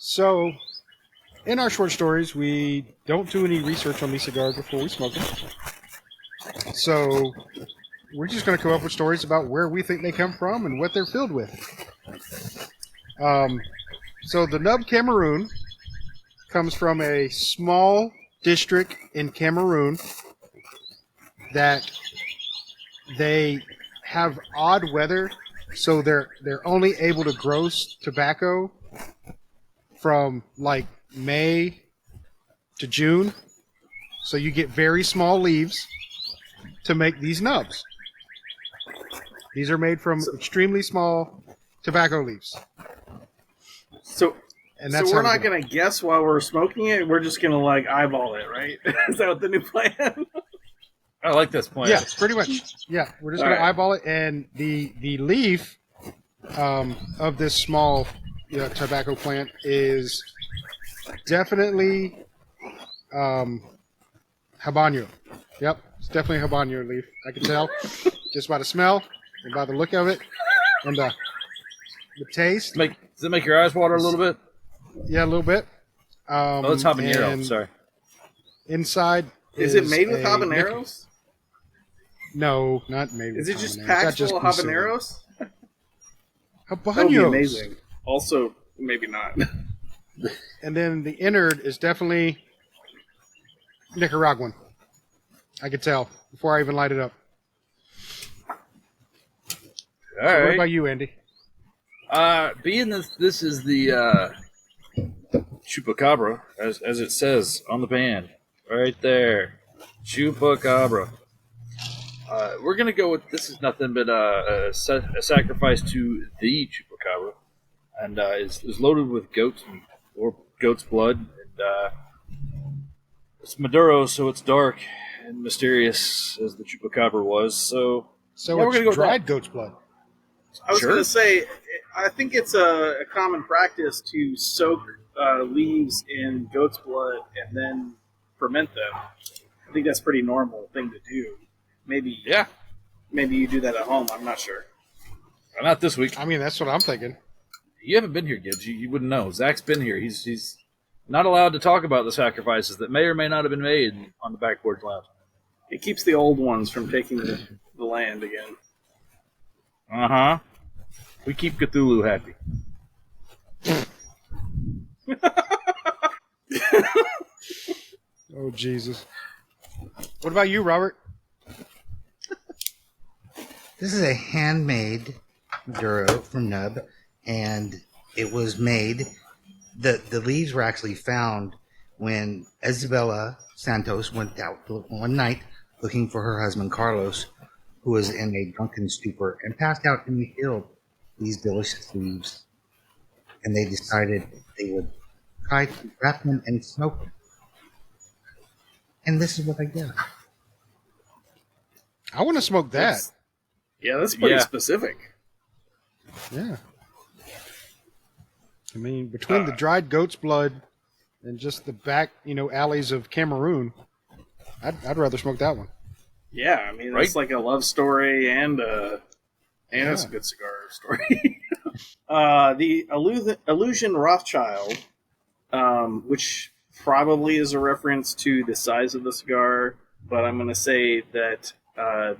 So, in our short stories, we don't do any research on these cigars before we smoke them. So, we're just going to come up with stories about where we think they come from and what they're filled with. So, the Nub Cameroon comes from a small district in Cameroon that they have odd weather, so they're only able to grow tobacco from like May to June. So you get very small leaves to make these nubs. These are made from extremely small tobacco leaves. So That's we're not going to guess while we're smoking it. We're just going to like eyeball it, right? Is that what the new plan? I like this plan. Yeah, pretty much. Yeah, we're just going to eyeball it, and the leaf of this small tobacco plant is definitely habanero. Yep, it's definitely habanero leaf. I can tell just by the smell and by the look of it and the taste. Does it make your eyes water a little bit? Yeah, a little bit. It's habanero. Sorry. Inside is it made with habaneros? No, not made with habaneros. Is it just packed full of habaneros? Habaneros. That would be amazing. Also, maybe not. And then the innard is definitely Nicaraguan. I could tell before I even light it up. All right. What about you, Andy? Being this is the Chupacabra, as it says on the band, right there, Chupacabra. We're gonna go with this is nothing but a sacrifice to the Chupacabra, and is loaded with goat's meat or goat's blood, and it's Maduro, so it's dark and mysterious as the Chupacabra was. So we're gonna go dried goat's blood. I was going to say, I think it's a common practice to soak leaves in goat's blood and then ferment them. I think that's a pretty normal thing to do. Maybe you do that at home. I'm not sure. Not this week. I mean, that's what I'm thinking. You haven't been here, Gibbs. You wouldn't know. Zach's been here. He's not allowed to talk about the sacrifices that may or may not have been made on the back porch lounge. It keeps the old ones from taking the land again. Uh-huh. We keep Cthulhu happy. Oh, Jesus. What about you, Robert? This is a handmade Maduro from Nub, and it was made. The leaves were actually found when Isabella Santos went out one night looking for her husband Carlos, who was in a drunken stupor and passed out in the field these delicious leaves. And they decided they would try to wrap them and smoke them. And this is what I get. I want to smoke that. That's pretty specific. Yeah. I mean, between the dried goat's blood and just the back, alleys of Cameroon, I'd rather smoke that one. Yeah, I mean, it's like a love story and it's a good cigar story. The Illusion Rothschild, which probably is a reference to the size of the cigar, but I'm going to say that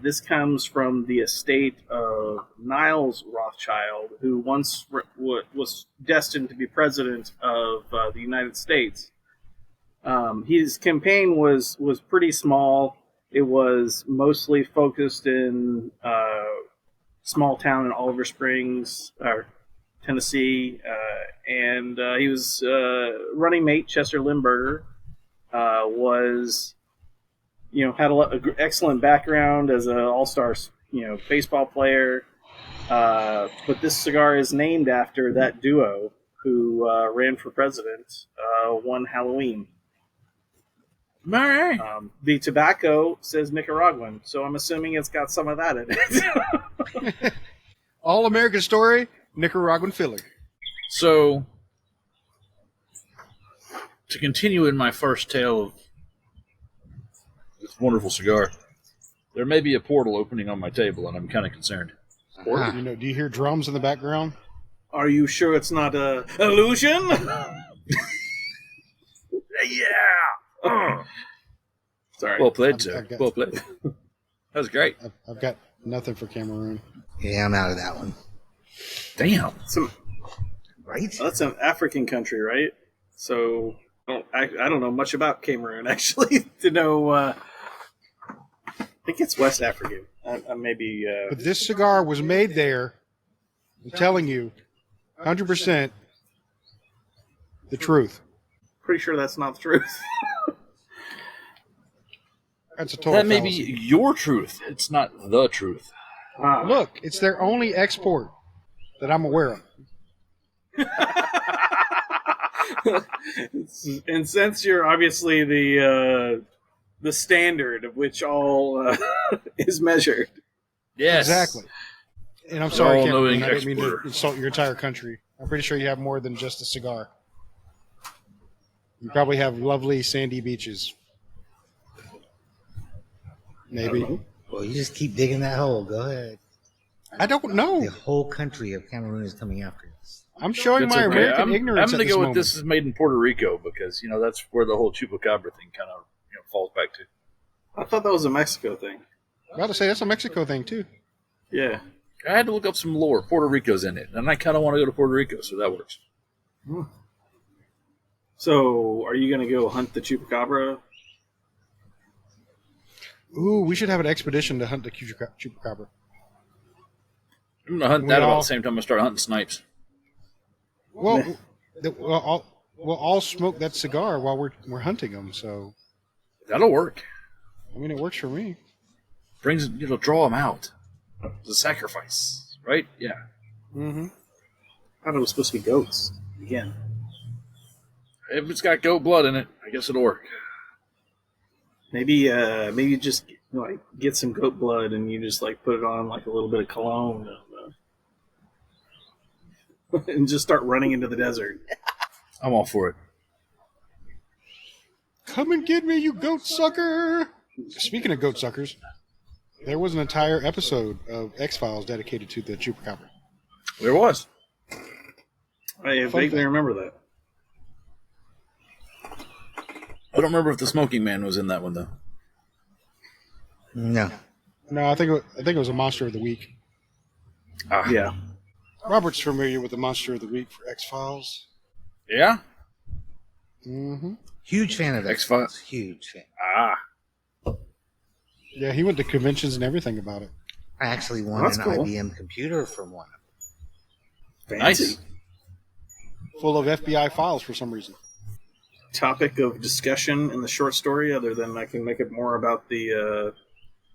this comes from the estate of Niles Rothschild, who once was destined to be president of the United States. His campaign was pretty small. It was mostly focused in small town in Oliver Springs, Tennessee, and he was running mate Chester Lindbergher was, had an excellent background as an all-star, baseball player. But this cigar is named after that duo who ran for president one Halloween. All right. The tobacco says Nicaraguan, so I'm assuming it's got some of that in it. All American story, Nicaraguan filling. So, to continue in my first tale of this wonderful cigar, there may be a portal opening on my table, and I'm kind of concerned. Do you hear drums in the background? Are you sure it's not an illusion? Yeah. Sorry. Well played, sir. I've got- Well played. That was great. I've got nothing for Cameroon. Yeah, I'm out of that one. Damn. Right? That's an African country, right? So I don't know much about Cameroon actually to know. I think it's West African. I maybe. But this cigar was made there. I'm telling you, 100% the truth. Pretty sure that's not the truth. That's a total That may be fallacy. your truth. It's not the truth. Look, it's their only export that I'm aware of. And since you're obviously the standard of which all is measured. Yes. Exactly. And I'm sorry, all-knowing Cameroon, I didn't mean to exporter. insult your entire country. I'm pretty sure you have more than just a cigar. You probably have lovely sandy beaches. Maybe. Well, you just keep digging that hole. Go ahead. I don't know. The whole country of Cameroon is coming after us. I'm showing That's my okay. American I'm ignorance going at to this go moment. with this is made in Puerto Rico because, that's where the whole Chupacabra thing kind of falls back to. I thought that was a Mexico thing. I'm about to say that's a Mexico thing too. Yeah. I had to look up some lore. Puerto Rico's in it, and I kind of want to go to Puerto Rico, so that works. So, are you going to go hunt the Chupacabra? Ooh, we should have an expedition to hunt the Chupacabra. I'm going to hunt We that about all- the same time I start hunting snipes. Well, we'll all smoke that cigar while we're hunting them. So, That'll work. I mean, it works for me. Draw them out. It's a sacrifice, right? Yeah. Mm-hmm. I thought it was supposed to be goats. Again. If it's got goat blood in it, I guess it'll work. Maybe just get some goat blood and you just put it on a little bit of cologne and just start running into the desert. I'm all for it. Come and get me, you goat sucker! Speaking of goat suckers, there was an entire episode of X-Files dedicated to the Chupacabra. There was. I vaguely fact. remember that. I don't remember if the smoking man was in that one, though. No. No, I think it was a Monster of the Week. Ah. Yeah. Robert's familiar with the Monster of the Week for X-Files. Yeah? Mm-hmm. Huge fan of X-Files. X-Files. Huge fan. Ah. Yeah, he went to conventions and everything about it. I actually won That's an cool. IBM computer from one of them. Fancy. Nice. Full of FBI files for some reason. Topic of discussion in the short story, other than I can make it more about the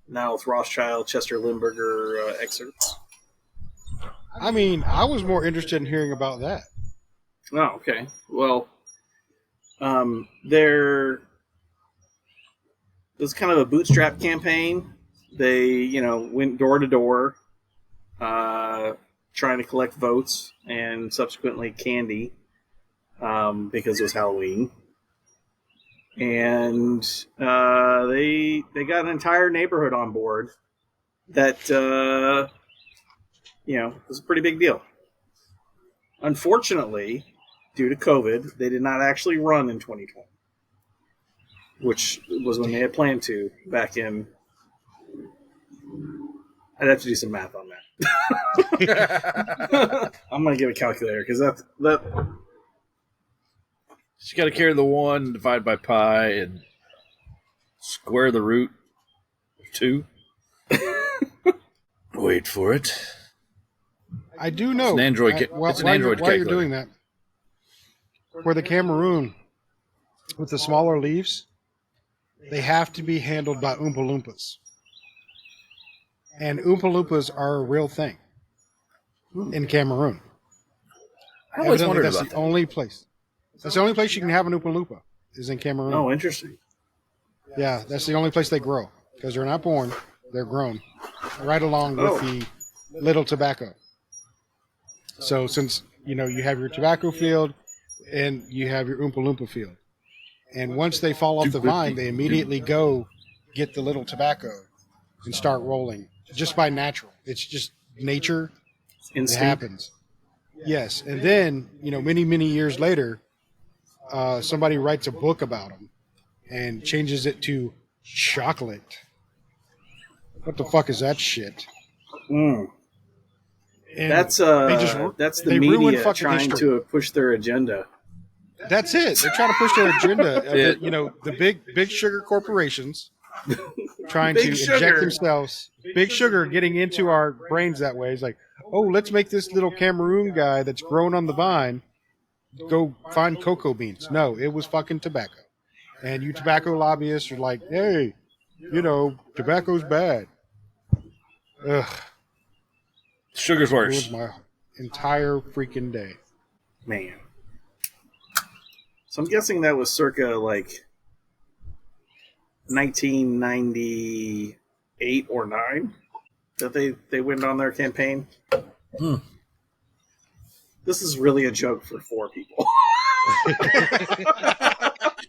Niles Rothschild, Chester Lindbergher excerpts. I mean, I was more interested in hearing about that. Oh, okay. Well, there was kind of a bootstrap campaign. They, went door to door, trying to collect votes and subsequently candy, because it was Halloween. And they got an entire neighborhood on board that was a pretty big deal. Unfortunately, due to COVID, they did not actually run in 2020, which was when they had planned to back in. I'd have to do some math on that. I'm going to give a calculator because that. You got to carry the 1, divide by pi, and square the root of 2. Wait for it. I do know. It's an Android I- ca- while- it's an while Android you're, while you're calculator. doing that, for the Cameroon, with the smaller leaves, they have to be handled by Oompa Loompas. And Oompa Loompas are a real thing in Cameroon. I always Evidently, wondered that's about the that. only place. That's the only place you can have an Oompa Loompa is in Cameroon. Oh, interesting. Yeah, that's the only place they grow because they're not born; they're grown, right along with Oh. the little tobacco. So since you have your tobacco field and you have your Oompa Loompa field, and once they fall off the vine, they immediately go get the little tobacco and start rolling just by natural. It's just nature. It Instinct. happens. Yes, and then many years later, somebody writes a book about them and changes it to chocolate. What the fuck is that shit? Mm. And That's they the ruin media fucking trying history. to push their agenda. That's it. They're trying to push their agenda. The big sugar corporations trying to Big inject sugar. themselves. Big sugar getting into our brains that way. It's like, oh, let's make this little Cameroon guy that's grown on the vine go find cocoa beans. No, it was fucking tobacco. And you tobacco lobbyists are like, hey, tobacco's bad. Ugh. Sugar's worse. Ruined my entire freaking day. Man. So I'm guessing that was circa like 1998 or 9 that they went on their campaign. Hmm. This is really a joke for 4 people.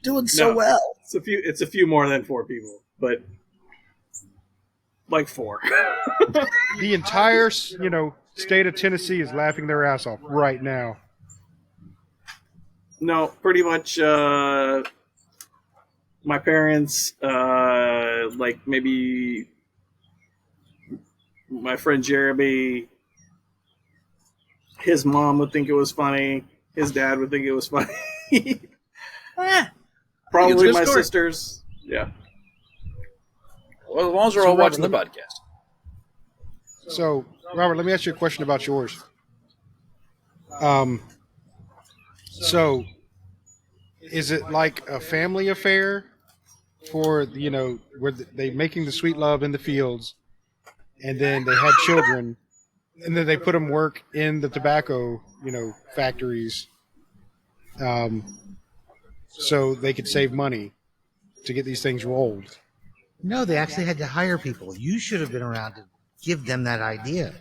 Doing No. It's a few more than 4 people, but like 4. The entire, state of Tennessee is laughing their ass off right now. No, pretty much. My parents, like maybe my friend Jeremy, his mom would think it was funny. His dad would think it was funny. Probably good my story. sisters. Yeah. Well, as long as we're So, all watching the Robert, podcast. So, Robert, let me ask you a question about yours. So, is it like a family affair for, where they making the sweet love in the fields and then they had children and then they put them work in the tobacco, factories so they could save money to get these things rolled? No, they actually had to hire people. You should have been around to give them that idea.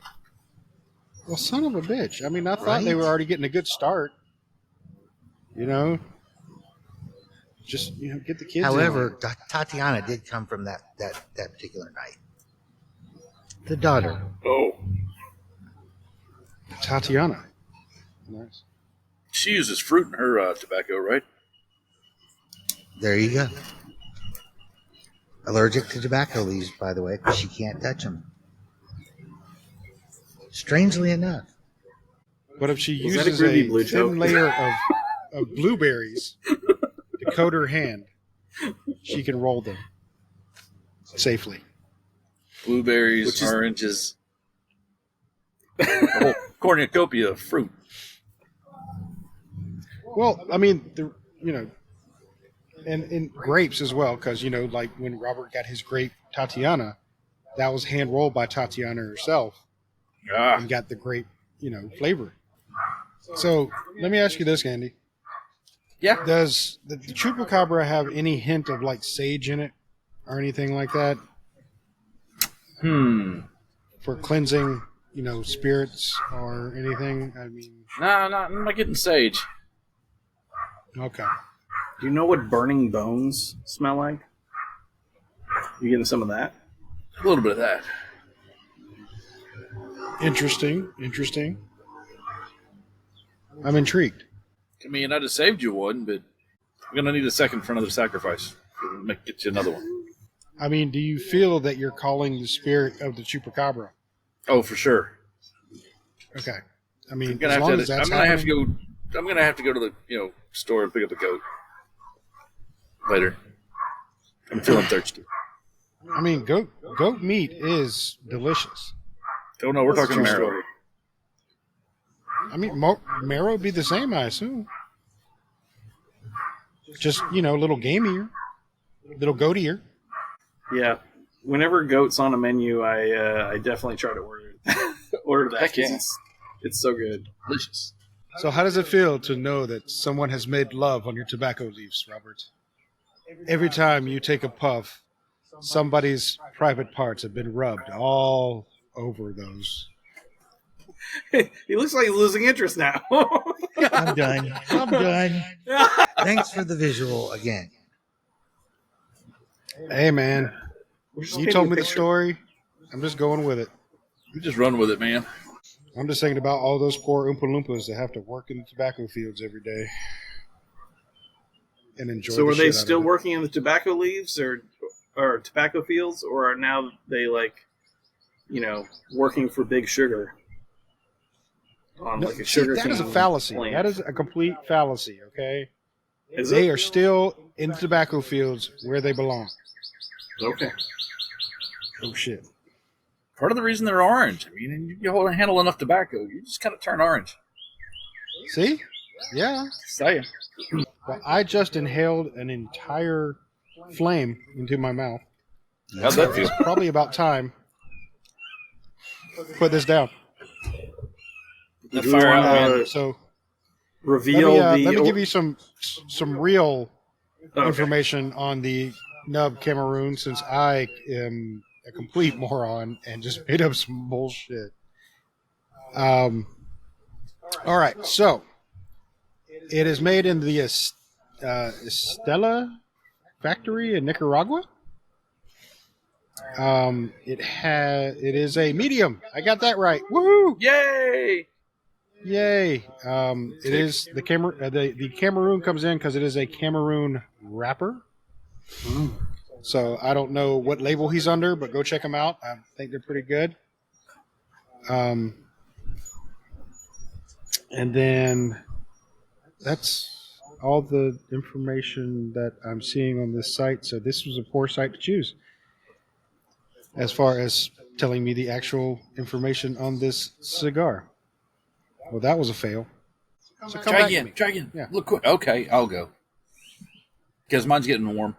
Well, son of a bitch. I mean, I thought they Right? were already getting a good start. Just, get the kids However, Tatiana did come from that particular night. The daughter. Oh. in. Tatiana. Nice. She uses fruit in her tobacco, right? There you go. Allergic to tobacco leaves, by the way, because she can't touch them. Strangely enough. But if she Was that a uses groovy a blue thin choke? layer of blueberries to coat her hand, she can roll them safely. Blueberries, Which is- oranges, a whole cornucopia of fruit. Well, I mean, and grapes as well, because, like when Robert got his grape Tatiana, that was hand rolled by Tatiana herself Ah, and got the grape, flavor. So let me ask you this, Andy. yeah. Does the Chupacabra have any hint of like sage in it or anything like that for cleansing, spirits or anything? I mean, Nah, I'm not getting sage. okay. Do you know what burning bones smell like? You getting some of that? A little bit of that. Interesting. I'm intrigued. I mean, I just saved you one, but I'm gonna need a second for another sacrifice. Get you another one. I mean, do you feel that you're calling the spirit of the Chupacabra? Oh, for sure. Okay. I mean, I'm gonna as long as have that's to. I'm happening, gonna have to go to the store and pick up a goat later. I'm feeling thirsty. I mean, goat meat is delicious. Oh no, we're That's talking a true marrow. story. I mean, marrow would be the same, I assume. Just, a little gamier, little goatier. Yeah. Whenever goat's on a menu, I definitely try to order that. Heck yeah. 'Cause It's so good. Delicious. So how does it feel to know that someone has made love on your tobacco leaves, Robert? Every time you take a puff, somebody's private parts have been rubbed all over those. He looks like he's losing interest now. I'm done. Thanks for the visual again. Hey, man, We're just you painting told a me the picture. story. I'm just going with it. You just run with it, man. I'm just thinking about all those poor Oompa Loompas that have to work in the tobacco fields every day. and enjoy. So the are they shit out still of it. working in the tobacco leaves or tobacco fields, or are now they like, working for Big Sugar on No, like a see, sugar that is a cane fallacy. plant? That is a complete fallacy. Okay, Is they it? are still in the tobacco fields where they belong. Okay. Oh shit. Part of the reason they're orange. I mean, you handle enough tobacco, you just kind of turn orange. See? Yeah. Saying. Well, I just inhaled an entire flame into my mouth. How'd that feel? It's probably about time. Put this down. The Do you fire wanna element. So reveal let the. me give you some real Okay. information on the Nub Cameroon, since I am a complete moron and just made up some bullshit. All right, so it is made in the Estella factory in Nicaragua. It is a medium. I got that right. Woohoo! Yay! Yay! It is the Cameroon comes in because it is a Cameroon wrapper. So I don't know what label he's under, but go check them out. I think they're pretty good. And then that's all the information that I'm seeing on this site. So this was a poor site to choose as far as telling me the actual information on this cigar. Well, that was a fail. So come Try back to again. me. Try again. Yeah. Look quick. Okay, I'll go. Because mine's getting warm.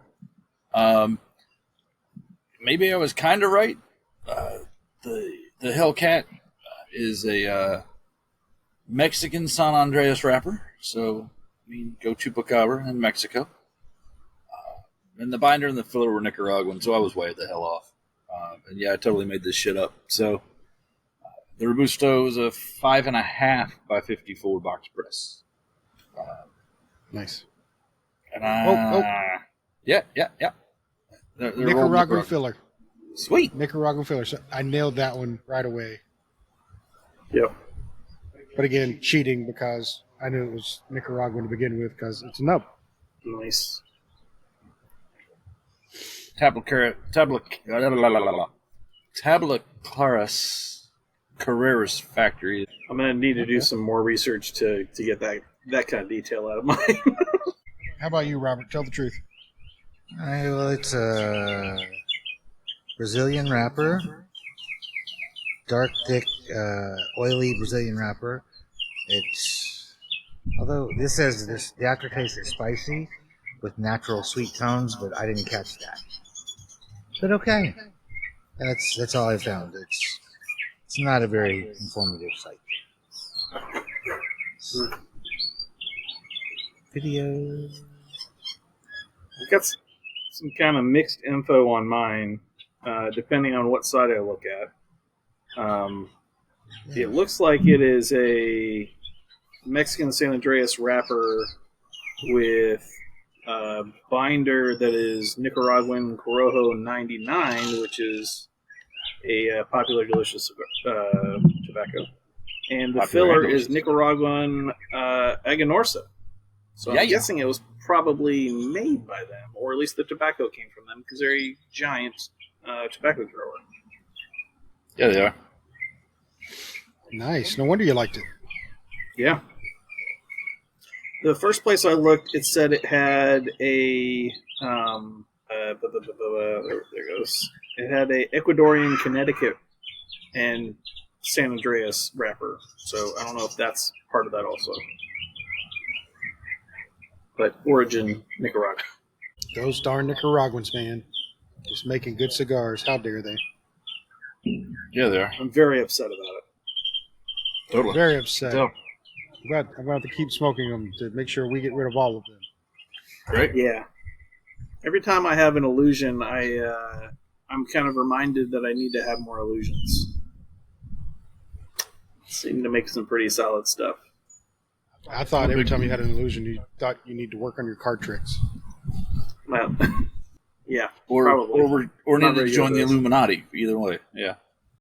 Maybe I was kind of right. The Hellcat is a Mexican San Andreas wrapper. So, I mean, go Chupacabra in Mexico. And the binder and the filler were Nicaraguan, so I was way the hell off. And yeah, I totally made this shit up. So, the Robusto is a 5.5 by 54 box press. Nice. And yeah. They're Nicaraguan filler. Sweet. Nicaraguan filler. So I nailed that one right away. Yep. But again, cheating because I knew it was Nicaraguan to begin with because it's a nub. Nice. Tabla Claras Carreras factory. I'm gonna need to do some more research to get that kind of detail out of mine. How about you, Robert? Tell the truth. Well, it's a Brazilian wrapper, dark, thick, oily Brazilian wrapper. Although this says the aftertaste is spicy with natural sweet tones, but I didn't catch that. But okay, that's all I found. It's not a very informative site. Video. I've got some kind of mixed info on mine, depending on what side I look at. It looks like it is a Mexican San Andreas wrapper with a binder that is Nicaraguan Corojo 99, which is a popular, delicious tobacco. And the filler is Nicaraguan Aganorsa. So I'm guessing it was probably made by them, or at least the tobacco came from them, because they're a giant tobacco grower. Yeah, they are. Nice. No wonder you liked it. Yeah. The first place I looked, it said it had a there it goes. It had a Ecuadorian, Connecticut, and San Andreas wrapper. So I don't know if that's part of that also. But origin Nicaragua. Those darn Nicaraguans, man. Just making good cigars. How dare they? Yeah, they are. I'm very upset about it. Totally. Very upset. So, I'm going to have to keep smoking them to make sure we get rid of all of them. great. Yeah. Every time I have an illusion, I'm kind of reminded that I need to have more illusions. Seem to make some pretty solid stuff. I thought every time you had an illusion, you thought you need to work on your card tricks. Well, yeah, Or probably. or Not need to very join good the at this. Illuminati. Either way. Yeah.